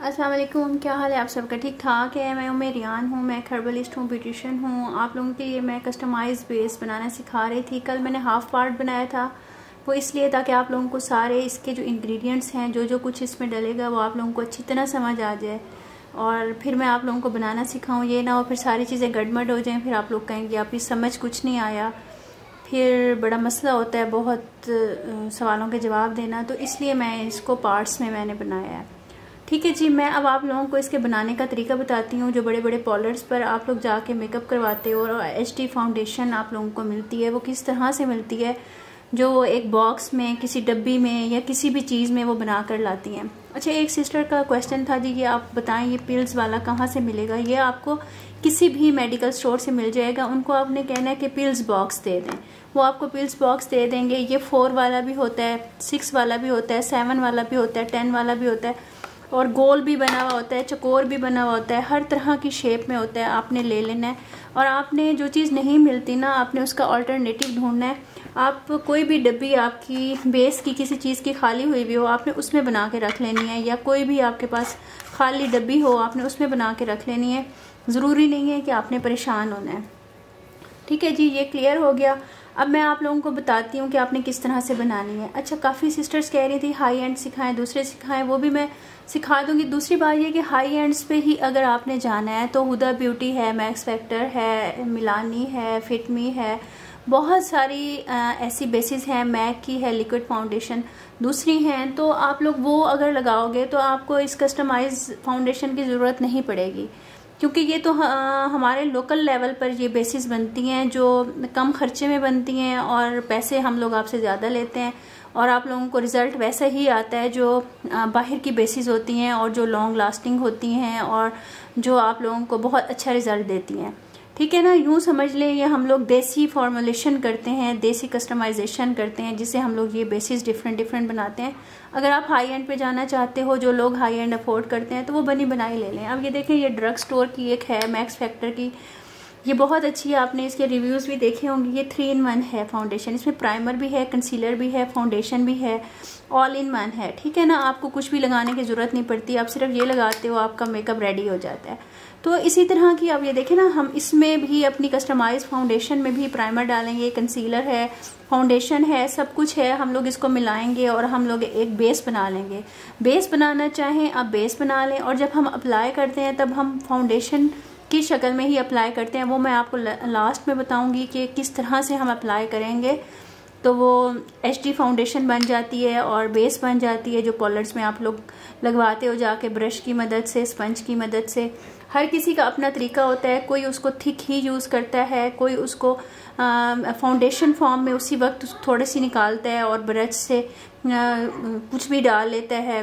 अस्सलाम वालेकुम, क्या हाल है आप सबका? ठीक ठाक है। मैं रियान हूँ, मैं एक हर्बलिस्ट हूँ, ब्यूटिशियन हूँ। आप लोगों के लिए मैं कस्टमाइज बेस बनाना सिखा रही थी। कल मैंने हाफ पार्ट बनाया था, वो इसलिए ताकि आप लोगों को सारे इसके जो इंग्रेडिएंट्स हैं, जो जो कुछ इसमें डलेगा वो आप लोगों को अच्छी तरह समझ आ जाए और फिर मैं आप लोगों को बनाना सिखाऊँ। ये ना हो फिर सारी चीज़ें गड़बड़ हो जाएँ, फिर आप लोग कहेंगे आप ये समझ कुछ नहीं आया, फिर बड़ा मसला होता है बहुत सवालों के जवाब देना। तो इसलिए मैं इसको पार्ट्स में मैंने बनाया है। ठीक है जी, मैं अब आप लोगों को इसके बनाने का तरीका बताती हूँ। जो बड़े बड़े पार्लर्स पर आप लोग जाके मेकअप करवाते हो और HD फाउंडेशन आप लोगों को मिलती है, वो किस तरह से मिलती है, जो एक बॉक्स में, किसी डब्बी में या किसी भी चीज़ में वो बना कर लाती हैं। अच्छा, एक सिस्टर का क्वेश्चन था जी, ये आप बताएं ये पिल्स वाला कहाँ से मिलेगा? ये आपको किसी भी मेडिकल स्टोर से मिल जाएगा। उनको आपने कहना है कि पिल्स बॉक्स दे दें, वो आपको पिल्स बॉक्स दे देंगे। ये 4 वाला भी होता है, 6 वाला भी होता है, 7 वाला भी होता है, 10 वाला भी होता है, और गोल भी बना हुआ होता है, चकोर भी बना हुआ होता है, हर तरह की शेप में होता है। आपने ले लेना है और आपने जो चीज़ नहीं मिलती ना, आपने उसका अल्टरनेटिव ढूंढना है। आप कोई भी डब्बी आपकी बेस की किसी चीज़ की खाली हुई भी हो, आपने उसमें बना के रख लेनी है, या कोई भी आपके पास खाली डब्बी हो आपने उसमें बना के रख लेनी है। ज़रूरी नहीं है कि आपने परेशान होना है। ठीक है जी, ये क्लियर हो गया। अब मैं आप लोगों को बताती हूँ कि आपने किस तरह से बनानी है। अच्छा, काफ़ी सिस्टर्स कह रही थी हाई एंड सिखाएं, दूसरे सिखाएं, वो भी मैं सिखा दूंगी। दूसरी बात ये कि हाई एंड्स पे ही अगर आपने जाना है तो हुदा ब्यूटी है, मैक्स फैक्टर है, मिलानी है, फिटमी है, बहुत सारी ऐसी बेसिस हैं, मैक की है, लिक्विड फाउंडेशन दूसरी हैं। तो आप लोग वो अगर लगाओगे तो आपको इस कस्टमाइज फाउंडेशन की ज़रूरत नहीं पड़ेगी, क्योंकि ये तो हमारे लोकल लेवल पर ये बेसिस बनती हैं जो कम खर्चे में बनती हैं और पैसे हम लोग आपसे ज़्यादा लेते हैं, और आप लोगों को रिज़ल्ट वैसा ही आता है जो बाहर की बेसिस होती हैं और जो लॉन्ग लास्टिंग होती हैं और जो आप लोगों को बहुत अच्छा रिज़ल्ट देती हैं। ठीक है ना, यूँ समझ लें ये हम लोग देसी फॉर्मुलेशन करते हैं, देसी कस्टमाइजेशन करते हैं, जिससे हम लोग ये बेसिस डिफरेंट बनाते हैं। अगर आप हाई एंड पे जाना चाहते हो, जो लोग हाई एंड अफोर्ड करते हैं, तो वो बनी बनाई ले लें। अब ये देखें, ये ड्रग स्टोर की एक है, मैक्स फैक्टर की, ये बहुत अच्छी है, आपने इसके रिव्यूज़ भी देखे होंगे। ये 3 in 1 है फाउंडेशन, इसमें प्राइमर भी है, कंसीलर भी है, फाउंडेशन भी है, ऑल इन वन है। ठीक है ना, आपको कुछ भी लगाने की ज़रूरत नहीं पड़ती, आप सिर्फ ये लगाते हो, आपका मेकअप रेडी हो जाता है। तो इसी तरह की अब ये देखें ना, हम इसमें भी अपनी कस्टमाइज फाउंडेशन में भी प्राइमर डालेंगे, कंसीलर है, फाउंडेशन है, सब कुछ है। हम लोग इसको मिलाएंगे और हम लोग एक बेस बना लेंगे। बेस बनाना चाहें आप बेस बना लें, और जब हम अप्लाई करते हैं तब हम फाउंडेशन की शक्ल में ही अप्लाई करते हैं। वो मैं आपको लास्ट में बताऊंगी कि किस तरह से हम अप्लाई करेंगे, तो वो HD फाउंडेशन बन जाती है और बेस बन जाती है, जो पार्लर्स में आप लोग लगवाते हो जाके ब्रश की मदद से, स्पंज की मदद से। हर किसी का अपना तरीका होता है, कोई उसको थिक ही यूज़ करता है, कोई उसको फाउंडेशन फॉर्म में उसी वक्त थोड़ी सी निकालता है और ब्रश से कुछ भी डाल लेता है,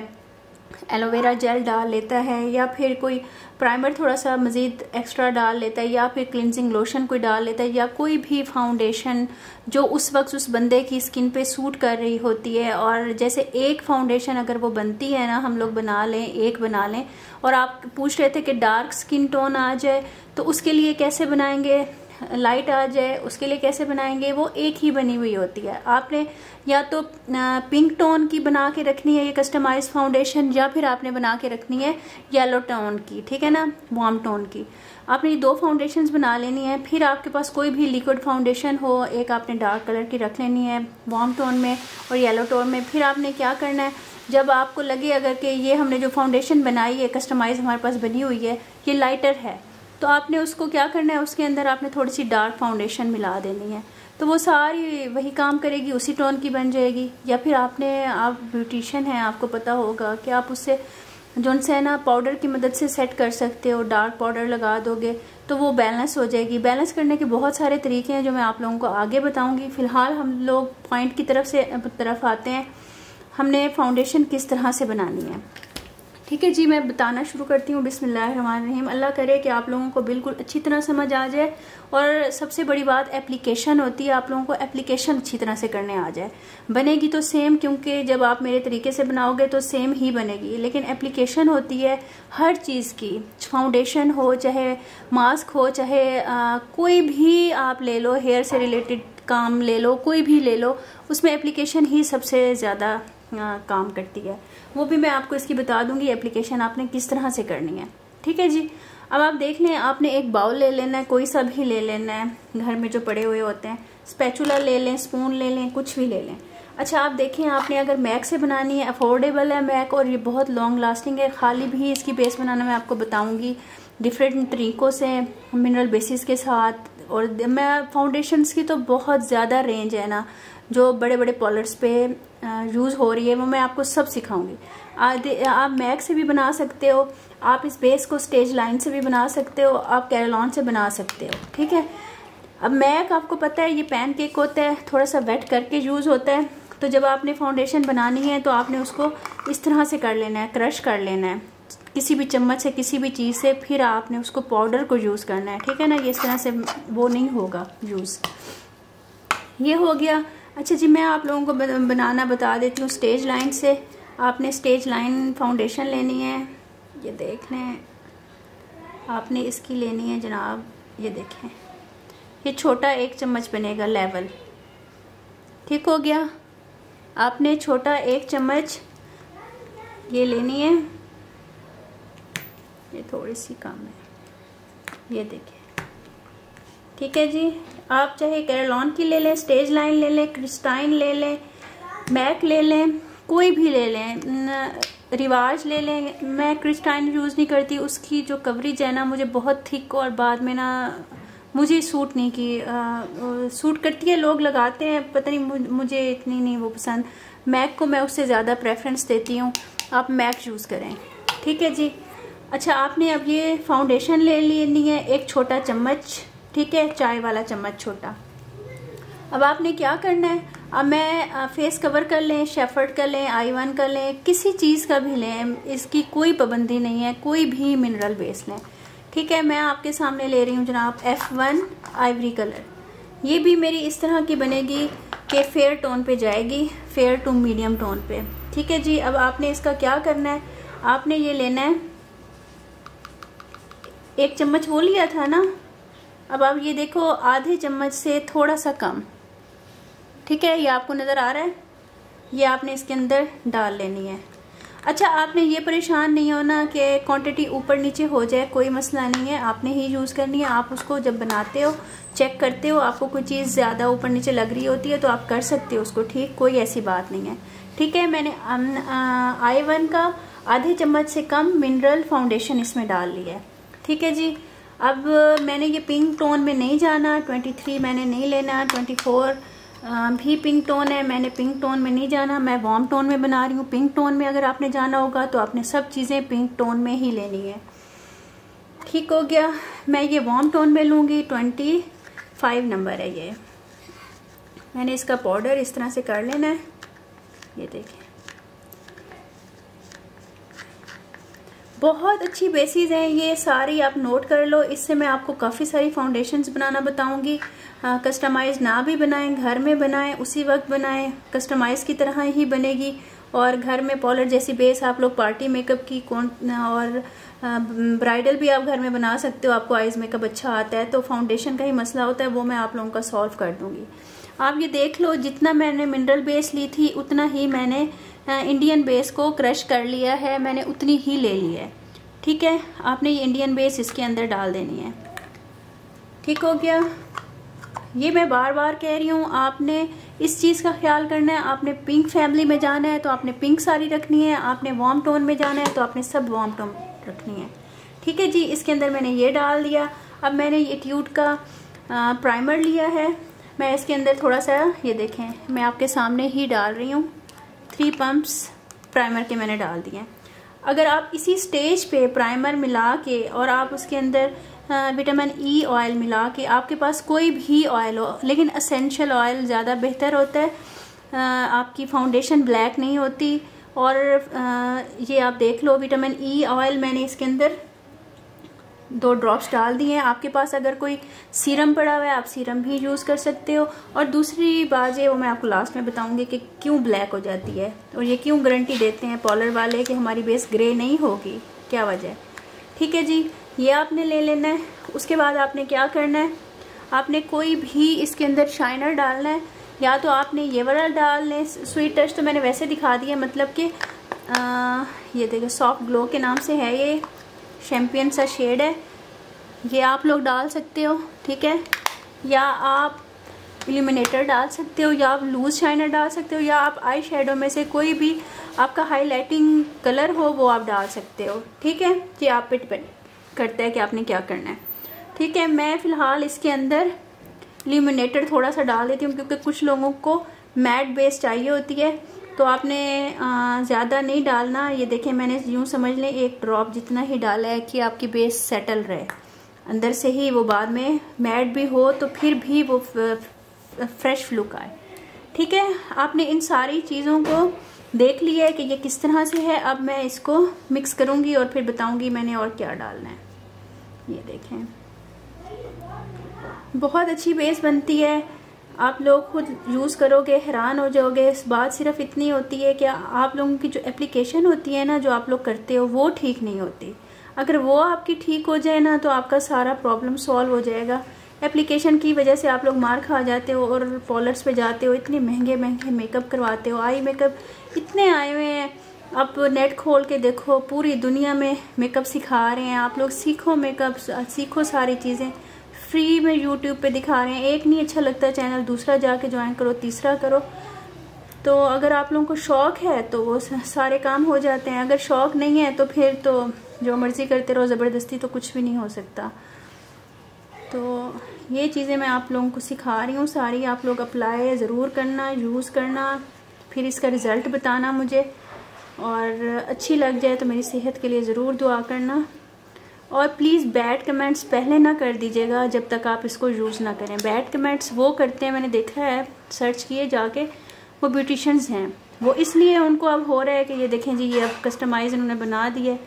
एलोवेरा जेल डाल लेता है, या फिर कोई प्राइमर थोड़ा सा मज़ीद एक्स्ट्रा डाल लेता है, या फिर क्लिनजिंग लोशन कोई डाल लेता है, या कोई भी फाउंडेशन जो उस वक्त उस बंदे की स्किन पे सूट कर रही होती है। और जैसे एक फाउंडेशन अगर वो बनती है ना, हम लोग बना लें, एक बना लें, और आप पूछ रहे थे कि डार्क स्किन टोन आ जाए तो उसके लिए कैसे बनाएंगे, लाइट आ जाए उसके लिए कैसे बनाएंगे, वो एक ही बनी हुई होती है। आपने या तो पिंक टोन की बना के रखनी है ये कस्टमाइज फाउंडेशन, या फिर आपने बना के रखनी है येलो टोन की, ठीक है ना, वार्म टोन की। आपने ये 2 फाउंडेशंस बना लेनी है। फिर आपके पास कोई भी लिक्विड फाउंडेशन हो, एक आपने डार्क कलर की रख लेनी है वार्म टोन में और येलो टोन में। फिर आपने क्या करना है, जब आपको लगे अगर कि ये हमने जो फाउंडेशन बनाई है कस्टमाइज हमारे पास बनी हुई है, ये लाइटर है, तो आपने उसको क्या करना है, उसके अंदर आपने थोड़ी सी डार्क फाउंडेशन मिला देनी है, तो वो सारी वही काम करेगी, उसी टोन की बन जाएगी। या फिर आप ब्यूटिशियन हैं, आपको पता होगा कि आप उससे जो है ना पाउडर की मदद से सेट कर सकते हो, डार्क पाउडर लगा दोगे तो वो बैलेंस हो जाएगी। बैलेंस करने के बहुत सारे तरीके हैं जो मैं आप लोगों को आगे बताऊंगी। फिलहाल हम लोग पॉइंट की तरफ आते हैं, हमने फाउंडेशन किस तरह से बनानी है। ठीक है जी, मैं बताना शुरू करती हूँ। बिस्मिल्लाहिर्रहमानिर्रहीम। अल्लाह करे कि आप लोगों को बिल्कुल अच्छी तरह समझ आ जाए, और सबसे बड़ी बात एप्लीकेशन होती है, आप लोगों को एप्लीकेशन अच्छी तरह से करने आ जाए। बनेगी तो सेम, क्योंकि जब आप मेरे तरीके से बनाओगे तो सेम ही बनेगी, लेकिन एप्लीकेशन होती है हर चीज़ की, फाउंडेशन हो चाहे मास्क हो, चाहे कोई भी आप ले लो, हेयर से रिलेटेड काम ले लो, कोई भी ले लो, उसमें एप्लीकेशन ही सबसे ज़्यादा काम करती है। वो भी मैं आपको इसकी बता दूंगी एप्लीकेशन आपने किस तरह से करनी है। ठीक है जी। अब आप देख लें, आपने एक बाउल ले लेना है, कोई सा भी ले लेना है घर में जो पड़े हुए होते हैं, स्पैचुला ले लें, स्पून ले लें, कुछ भी ले लें। अच्छा आप देखें, आपने अगर मैक से बनानी है, अफोर्डेबल है मैक और ये बहुत लॉन्ग लास्टिंग है। खाली भी इसकी बेस बनाना मैं आपको बताऊंगी डिफरेंट तरीक़ों से, मिनरल बेसिस के साथ। और मैं फाउंडेशंस की तो बहुत ज़्यादा रेंज है ना, जो बड़े बड़े पॉलर्स पे यूज़ हो रही है, वो मैं आपको सब सिखाऊंगी। आप मैक से भी बना सकते हो, आप इस बेस को स्टेज लाइन से भी बना सकते हो, आप कैरोलॉन से बना सकते हो। ठीक है। अब मैक आपको पता है ये पैन केक होता है, थोड़ा सा वेट करके यूज़ होता है। तो जब आपने फाउंडेशन बनानी है तो आपने उसको इस तरह से कर लेना है, क्रश कर लेना है किसी भी चम्मच से, किसी भी चीज़ से, फिर आपने उसको पाउडर को यूज़ करना है। ठीक है ना, ये इस तरह से वो नहीं होगा यूज़। ये हो गया। अच्छा जी, मैं आप लोगों को बनाना बता देती हूँ स्टेज लाइन से। आपने स्टेज लाइन फाउंडेशन लेनी है, ये देख लें, आपने इसकी लेनी है जनाब, ये देखें, ये छोटा 1 चम्मच बनेगा लेवल। ठीक हो गया। आपने छोटा 1 चम्मच ये लेनी है, ये थोड़ी सी कम है, ये देखिए। ठीक है जी। आप चाहे कैरोलॉन की ले लें, स्टेज लाइन ले लें, क्रिस्टाइन ले लें, मैक ले लें, कोई भी ले लें, रिवाज ले लें। मैं क्रिस्टाइन यूज़ नहीं करती, उसकी जो कवरेज है ना मुझे बहुत थिक और बाद में ना मुझे सूट नहीं की, सूट करती है, लोग लगाते हैं, पता नहीं मुझे इतनी नहीं वो पसंद। मैक को मैं उससे ज़्यादा प्रेफरेंस देती हूँ, आप मैक यूज़ करें। ठीक है जी। अच्छा आपने अब ये फाउंडेशन ले लेनी है 1 छोटा चम्मच, ठीक है, चाय वाला चम्मच छोटा। अब आपने क्या करना है, अब मैं फेस कवर कर लें, शेफर्ड कर लें, I1 कर लें, किसी चीज़ का भी लें, इसकी कोई पाबंदी नहीं है, कोई भी मिनरल बेस लें। ठीक है। मैं आपके सामने ले रही हूँ जनाब F1 आइवरी कलर। ये भी मेरी इस तरह की बनेगी कि फेयर टोन पे जाएगी, फेयर टू मीडियम टोन पे। ठीक है जी। अब आपने इसका क्या करना है, आपने ये लेना है, 1 चम्मच वो लिया था ना, अब आप ये देखो आधे चम्मच से थोड़ा सा कम। ठीक है, ये आपको नज़र आ रहा है, ये आपने इसके अंदर डाल लेनी है। अच्छा आपने ये परेशान नहीं होना कि क्वांटिटी ऊपर नीचे हो जाए, कोई मसला नहीं है, आपने ही यूज़ करनी है। आप उसको जब बनाते हो चेक करते हो, आपको कोई चीज़ ज़्यादा ऊपर नीचे लग रही होती है तो आप कर सकते हो उसको, ठीक, कोई ऐसी बात नहीं है। ठीक है। मैंने I1 का आधे चम्मच से कम मिनरल फाउंडेशन इसमें डाल लिया है। ठीक है जी। अब मैंने ये पिंक टोन में नहीं जाना, 23 मैंने नहीं लेना, 24 भी पिंक टोन है, मैंने पिंक टोन में नहीं जाना, मैं वार्म टोन में बना रही हूँ। पिंक टोन में अगर आपने जाना होगा तो आपने सब चीज़ें पिंक टोन में ही लेनी है। ठीक हो गया। मैं ये वार्म टोन में लूँगी, 25 नंबर है ये। मैंने इसका पाउडर इस तरह से कर लेना है, ये देखें, बहुत अच्छी बेसिस हैं ये सारी, आप नोट कर लो। इससे मैं आपको काफ़ी सारी फाउंडेशंस बनाना बताऊंगी। कस्टमाइज़ ना भी बनाएं, घर में बनाएं, उसी वक्त बनाएं, कस्टमाइज़ की तरह ही बनेगी। और घर में पॉलर जैसी बेस आप लोग पार्टी मेकअप की और ब्राइडल भी आप घर में बना सकते हो। आपको आइज़ मेकअप अच्छा आता है तो फाउंडेशन का ही मसला होता है, वो मैं आप लोगों का सॉल्व कर दूंगी। आप ये देख लो, जितना मैंने मिनरल बेस ली थी उतना ही मैंने इंडियन बेस को क्रश कर लिया है, मैंने उतनी ही ले ली है। ठीक है। आपने ये इंडियन बेस इसके अंदर डाल देनी है। ठीक हो गया। ये मैं बार बार कह रही हूँ, आपने इस चीज़ का ख्याल करना है। आपने पिंक फैमिली में जाना है तो आपने पिंक साड़ी रखनी है, आपने वार्म टोन में जाना है तो आपने सब वार्म टोन रखनी है। ठीक है जी। इसके अंदर मैंने ये डाल दिया। अब मैंने ये ट्यूट का प्राइमर लिया है, मैं इसके अंदर थोड़ा सा, ये देखें, मैं आपके सामने ही डाल रही हूँ, 3 पंप्स प्राइमर के मैंने डाल दिए। अगर आप इसी स्टेज पे प्राइमर मिला के और आप उसके अंदर विटामिन ई ऑयल मिला के, आपके पास कोई भी ऑयल हो, लेकिन एसेंशियल ऑयल ज़्यादा बेहतर होता है, आपकी फाउंडेशन ब्लैक नहीं होती। और ये आप देख लो, विटामिन ई ऑयल मैंने इसके अंदर 2 ड्रॉप्स डाल दिए हैं। आपके पास अगर कोई सीरम पड़ा हुआ है आप सीरम भी यूज़ कर सकते हो। और दूसरी बात है वो मैं आपको लास्ट में बताऊंगी कि क्यों ब्लैक हो जाती है और ये क्यों गारंटी देते हैं पॉलर वाले कि हमारी बेस ग्रे नहीं होगी, क्या वजह है। ठीक है जी। ये आपने ले लेना है। उसके बाद आपने क्या करना है, आपने कोई भी इसके अंदर शाइनर डालना है, या तो आपने ये वाला डाल लें, स्वीट टच तो मैंने वैसे दिखा दिया, मतलब कि ये देखिए सॉफ्ट ग्लो के नाम से है, ये चैम्पियन सा शेड है, ये आप लोग डाल सकते हो, ठीक है। या आप इल्यूमिनेटर डाल सकते हो, या आप लूज शाइनर डाल सकते हो, या आप आई शेडो में से कोई भी आपका हाईलाइटिंग कलर हो वो आप डाल सकते हो, ठीक है। ये आप पे डिपेंड करता है कि आपने क्या करना है, ठीक है। मैं फ़िलहाल इसके अंदर इल्यूमिनेटर थोड़ा सा डाल देती हूँ, क्योंकि कुछ लोगों को मैट बेस चाहिए होती है, तो आपने ज़्यादा नहीं डालना। ये देखें, मैंने यूँ समझ लें एक ड्रॉप जितना ही डाला है कि आपकी बेस सेटल रहे अंदर से ही, वो बाद में मैट भी हो तो फिर भी वो फ्रेश लुक आए, ठीक है। आपने इन सारी चीज़ों को देख लिया है कि ये किस तरह से है। अब मैं इसको मिक्स करूँगी और फिर बताऊँगी मैंने और क्या डालना है। ये देखें, बहुत अच्छी बेस बनती है, आप लोग खुद यूज़ करोगे हैरान हो जाओगे। इस बात सिर्फ इतनी होती है कि आप लोगों की जो एप्लीकेशन होती है ना, जो आप लोग करते हो वो ठीक नहीं होती। अगर वो आपकी ठीक हो जाए ना तो आपका सारा प्रॉब्लम सॉल्व हो जाएगा। एप्लीकेशन की वजह से आप लोग मार खा जाते हो और पार्लर्स पे जाते हो, इतने महंगे महंगे मेकअप करवाते हो, आई मेकअप इतने आए हुए हैं। आप नेट खोल के देखो, पूरी दुनिया में मेकअप सिखा रहे हैं, आप लोग सीखो मेकअप, सीखो सारी चीज़ें फ्री में यूट्यूब पे दिखा रहे हैं। एक नहीं अच्छा लगता चैनल, दूसरा जाके ज्वाइन करो, तीसरा करो। तो अगर आप लोगों को शौक़ है तो वो सारे काम हो जाते हैं, अगर शौक़ नहीं है तो फिर तो जो मर्ज़ी करते रहो, ज़बरदस्ती तो कुछ भी नहीं हो सकता। तो ये चीज़ें मैं आप लोगों को सिखा रही हूँ सारी, आप लोग अप्लाई ज़रूर करना, यूज़ करना, फिर इसका रिज़ल्ट बताना मुझे, और अच्छी लग जाए तो मेरी सेहत के लिए ज़रूर दुआ करना। और प्लीज़ बैड कमेंट्स पहले ना कर दीजिएगा जब तक आप इसको यूज़ ना करें। बैड कमेंट्स वो करते हैं, मैंने देखा है, सर्च किए जाके, वो ब्यूटिशियंस हैं, वो इसलिए उनको अब हो रहा है कि ये देखें जी, ये अब कस्टमाइज़ इन्होंने बना दिया,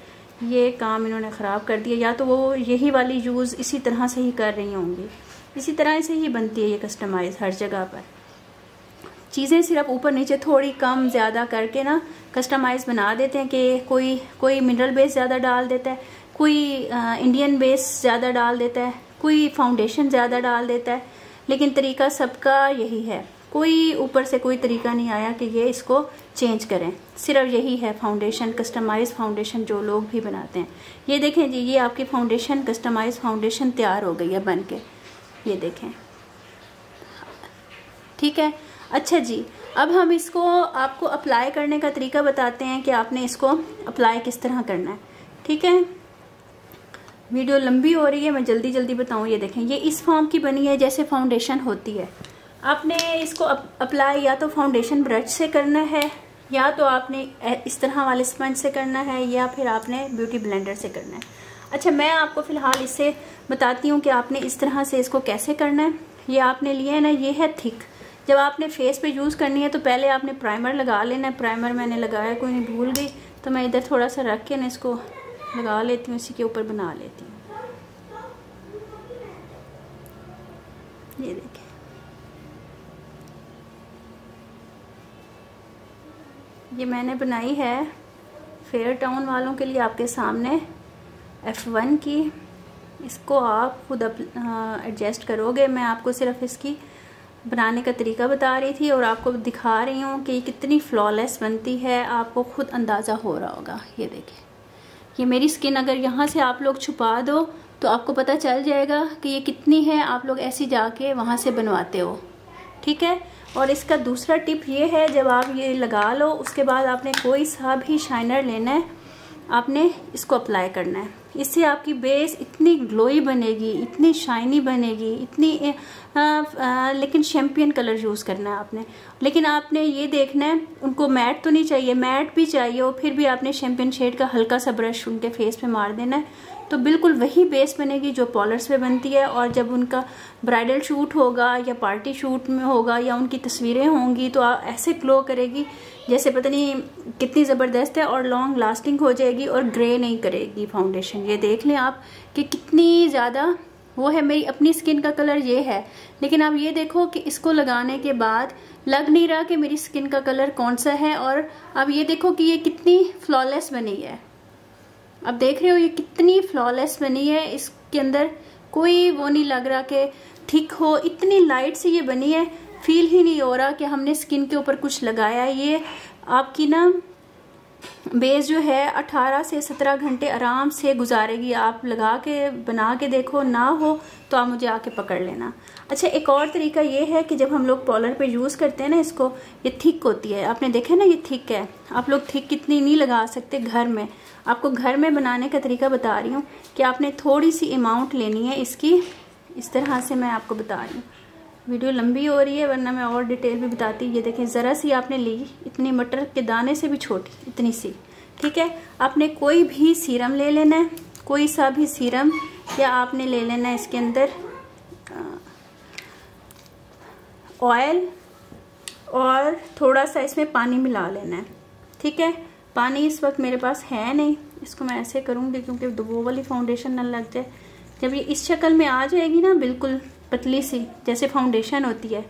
ये काम इन्होंने ख़राब कर दिया, या तो वो यही वाली यूज़ इसी तरह से ही कर रही होंगी, इसी तरह से ही बनती है ये कस्टमाइज़ हर जगह पर। चीज़ें सिर्फ ऊपर नीचे थोड़ी कम ज़्यादा करके ना कस्टमाइज़ बना देते हैं कि कोई मिनरल बेस ज़्यादा डाल देता है, कोई इंडियन बेस ज़्यादा डाल देता है, कोई फाउंडेशन ज़्यादा डाल देता है, लेकिन तरीका सबका यही है। कोई ऊपर से कोई तरीका नहीं आया कि ये इसको चेंज करें, सिर्फ यही है फाउंडेशन, कस्टमाइज़ फाउंडेशन जो लोग भी बनाते हैं। ये देखें जी, ये आपकी फाउंडेशन, कस्टमाइज़ फाउंडेशन तैयार हो गई है बन के, ये देखें, ठीक है। अच्छा जी, अब हम इसको आपको अप्लाई करने का तरीका बताते हैं कि आपने इसको अप्लाई किस तरह करना है, ठीक है। वीडियो लंबी हो रही है, मैं जल्दी जल्दी बताऊं। ये देखें, ये इस फॉर्म की बनी है जैसे फाउंडेशन होती है। आपने इसको अप्लाई या तो फाउंडेशन ब्रश से करना है, या तो आपने इस तरह वाले स्पंज से करना है, या फिर आपने ब्यूटी ब्लेंडर से करना है। अच्छा, मैं आपको फ़िलहाल इससे बताती हूँ कि आपने इस तरह से इसको कैसे करना है। ये आपने लिया है ना, ये है थिक। जब आपने फेस पे यूज़ करनी है तो पहले आपने प्राइमर लगा लेना है। प्राइमर मैंने लगाया, कोई नहीं, भूल गई, तो मैं इधर थोड़ा सा रख के ना इसको लगा लेती हूँ, इसी के ऊपर बना लेती हूँ। ये देखें, ये मैंने बनाई है फेयर टाउन वालों के लिए आपके सामने F1 की। इसको आप खुद एडजस्ट करोगे, मैं आपको सिर्फ इसकी बनाने का तरीका बता रही थी और आपको दिखा रही हूँ कि कितनी फ्लॉलेस बनती है, आपको खुद अंदाज़ा हो रहा होगा। ये देखिए, ये मेरी स्किन अगर यहाँ से आप लोग छुपा दो तो आपको पता चल जाएगा कि ये कितनी है, आप लोग ऐसी जाके वहाँ से बनवाते हो, ठीक है। और इसका दूसरा टिप ये है, जब आप ये लगा लो उसके बाद आपने कोई सा भी शाइनर लेना है, आपने इसको अप्लाई करना है। इससे आपकी बेस इतनी ग्लोई बनेगी, इतनी शाइनी बनेगी, इतनी लेकिन चैम्पियन कलर यूज़ करना है आपने। लेकिन आपने ये देखना है, उनको मैट तो नहीं चाहिए, मैट भी चाहिए और फिर भी आपने चैम्पियन शेड का हल्का सा ब्रश उनके फेस पे मार देना है, तो बिल्कुल वही बेस बनेगी जो पार्लर्स पे बनती है। और जब उनका ब्राइडल शूट होगा या पार्टी शूट में होगा या उनकी तस्वीरें होंगी तो ऐसे ग्लो करेगी जैसे पता नहीं कितनी ज़बरदस्त है, और लॉन्ग लास्टिंग हो जाएगी और ग्रे नहीं करेगी फाउंडेशन। ये देख लें आप कि कितनी ज़्यादा वो है। मेरी अपनी स्किन का कलर ये है, लेकिन आप ये देखो कि इसको लगाने के बाद लग नहीं रहा कि मेरी स्किन का कलर कौन सा है। और अब ये देखो कि ये कितनी फ्लॉलेस बनी है, अब देख रहे हो ये कितनी फ्लॉलेस बनी है। इसके अंदर कोई वो नहीं लग रहा कि थिक हो, इतनी लाइट से ये बनी है, फील ही नहीं हो रहा कि हमने स्किन के ऊपर कुछ लगाया है। ये आपकी ना बेस जो है 18 से 17 घंटे आराम से गुजारेगी। आप लगा के बना के देखो, ना हो तो आप मुझे आके पकड़ लेना। अच्छा, एक और तरीका ये है कि जब हम लोग पॉलर पे यूज़ करते हैं ना इसको, ये थिक होती है, आपने देखा ना ये थिक है। आप लोग थिक कितनी नहीं लगा सकते घर में। आपको घर में बनाने का तरीका बता रही हूँ कि आपने थोड़ी सी अमाउंट लेनी है इसकी, इस तरह से मैं आपको बता रही हूँ। वीडियो लंबी हो रही है वरना मैं और डिटेल भी बताती। ये देखें, ज़रा सी आपने ली, इतनी मटर के दाने से भी छोटी, इतनी सी, ठीक है। आपने कोई भी सीरम ले लेना है, कोई सा भी सीरम, या आपने ले लेना है इसके अंदर ऑयल और थोड़ा सा इसमें पानी मिला लेना है, ठीक है। पानी इस वक्त मेरे पास है नहीं, इसको मैं ऐसे करूँगी क्योंकि वो वाली फाउंडेशन न लग जाए। जब ये इस शक्ल में आ जाएगी ना, बिल्कुल पतली सी जैसे फाउंडेशन होती है,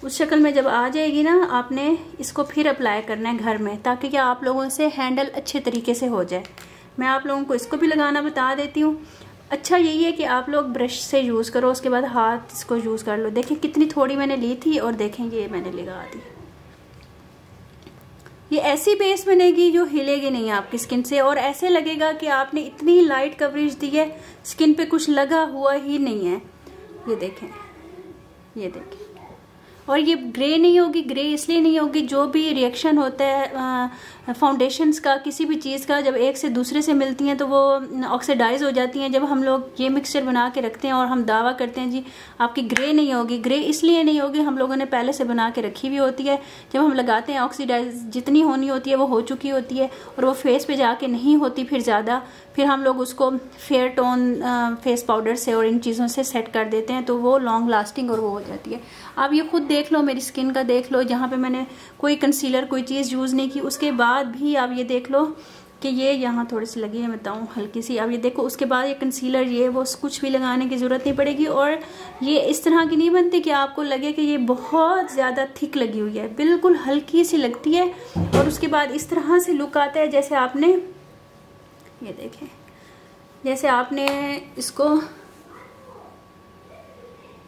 उस शक्ल में जब आ जाएगी ना, आपने इसको फिर अप्लाई करना है घर में, ताकि क्या आप लोगों से हैंडल अच्छे तरीके से हो जाए। मैं आप लोगों को इसको भी लगाना बता देती हूँ। अच्छा यही है कि आप लोग ब्रश से यूज़ करो, उसके बाद हाथ इसको यूज़ कर लो। देखें कितनी थोड़ी मैंने ली थी और देखें ये मैंने लगा दी। ये ऐसी बेस बनेगी जो हिलेगी नहीं आपकी स्किन से, और ऐसे लगेगा कि आपने इतनी लाइट कवरेज दी है, स्किन पे कुछ लगा हुआ ही नहीं है। ये देखें, ये देखें। और ये ग्रे नहीं होगी। ग्रे इसलिए नहीं होगी, जो भी रिएक्शन होता है फाउंडेशंस का, किसी भी चीज़ का, जब एक से दूसरे से मिलती हैं तो वो ऑक्सीडाइज हो जाती हैं। जब हम लोग ये मिक्सचर बना के रखते हैं और हम दावा करते हैं जी आपकी ग्रे नहीं होगी, ग्रे इसलिए नहीं होगी, हम लोगों ने पहले से बना के रखी हुई होती है। जब हम लगाते हैं ऑक्सीडाइज जितनी होनी होती है वो हो चुकी होती है, और वो फेस पे जाके नहीं होती फिर ज़्यादा। फिर हम लोग उसको फेयर टोन फेस पाउडर से और इन चीज़ों से सेट कर देते हैं, तो वो लॉन्ग लास्टिंग और वो हो जाती है। आप ये खुद देख लो, मेरी स्किन का देख लो, जहाँ पे मैंने कोई कंसीलर कोई चीज़ यूज़ नहीं की, उसके बाद भी आप ये देख लो कि ये यहाँ थोड़ी सी लगी है, मैं बताऊँ हल्की सी। अब ये देखो, उसके बाद ये कंसीलर ये वो कुछ भी लगाने की ज़रूरत नहीं पड़ेगी। और ये इस तरह की नहीं बनती कि आपको लगे कि ये बहुत ज़्यादा थिक लगी हुई है, बिल्कुल हल्की सी लगती है। और उसके बाद इस तरह से लुक आता है जैसे आपने, ये देखें, जैसे आपने इसको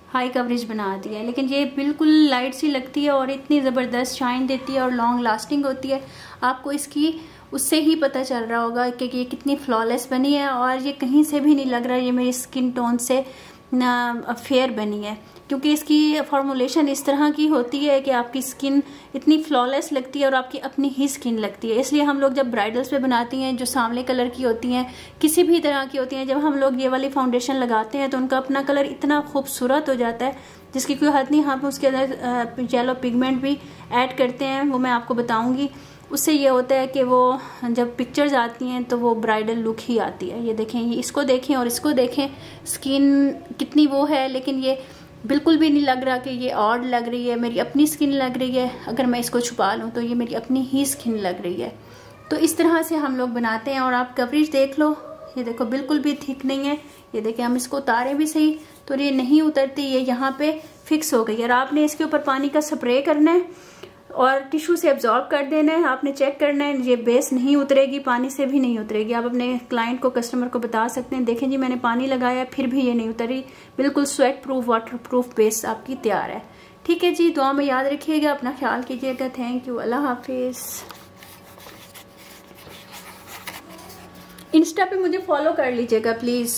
हाई कवरेज बना दी है, लेकिन ये बिल्कुल लाइट सी लगती है और इतनी ज़बरदस्त शाइन देती है और लॉन्ग लास्टिंग होती है। आपको इसकी उससे ही पता चल रहा होगा कि ये कितनी फ्लॉलेस बनी है, और ये कहीं से भी नहीं लग रहा है ये मेरी स्किन टोन से फेयर बनी है, क्योंकि इसकी फॉर्मुलेशन इस तरह की होती है कि आपकी स्किन इतनी फ्लॉलेस लगती है और आपकी अपनी ही स्किन लगती है। इसलिए हम लोग जब ब्राइडल्स पे बनाती हैं, जो सांवले कलर की होती हैं, किसी भी तरह की होती हैं, जब हम लोग ये वाली फाउंडेशन लगाते हैं तो उनका अपना कलर इतना खूबसूरत हो जाता है जिसकी कोई हद नहीं। हम उसके अंदर येलो पिगमेंट भी ऐड करते हैं, वो मैं आपको बताऊँगी। उससे ये होता है कि वो जब पिक्चर्स आती हैं तो वो ब्राइडल लुक ही आती है। ये देखें, ये इसको देखें और इसको देखें, स्किन कितनी वो है, लेकिन ये बिल्कुल भी नहीं लग रहा कि ये ऑड लग रही है, मेरी अपनी स्किन लग रही है। अगर मैं इसको छुपा लूँ तो ये मेरी अपनी ही स्किन लग रही है। तो इस तरह से हम लोग बनाते हैं। और आप कवरेज देख लो, ये देखो बिल्कुल भी थिक नहीं है। ये देखें, हम इसको उतारें भी सही तो ये नहीं उतरती, ये यहाँ पे फिक्स हो गई। और आपने इसके ऊपर पानी का स्प्रे करना है और टिश्यू से एब्जॉर्ब कर देना है। आपने चेक करना है, ये बेस नहीं उतरेगी, पानी से भी नहीं उतरेगी। आप अपने क्लाइंट को, कस्टमर को बता सकते हैं, देखें जी मैंने पानी लगाया फिर भी ये नहीं उतरी, बिल्कुल sweat proof, water proof base आपकी तैयार है। ठीक है जी, दुआ में याद रखिएगा, अपना ख्याल कीजिएगा। Thank you, Allah Hafiz. Insta पे मुझे फॉलो कर लीजिएगा प्लीज़।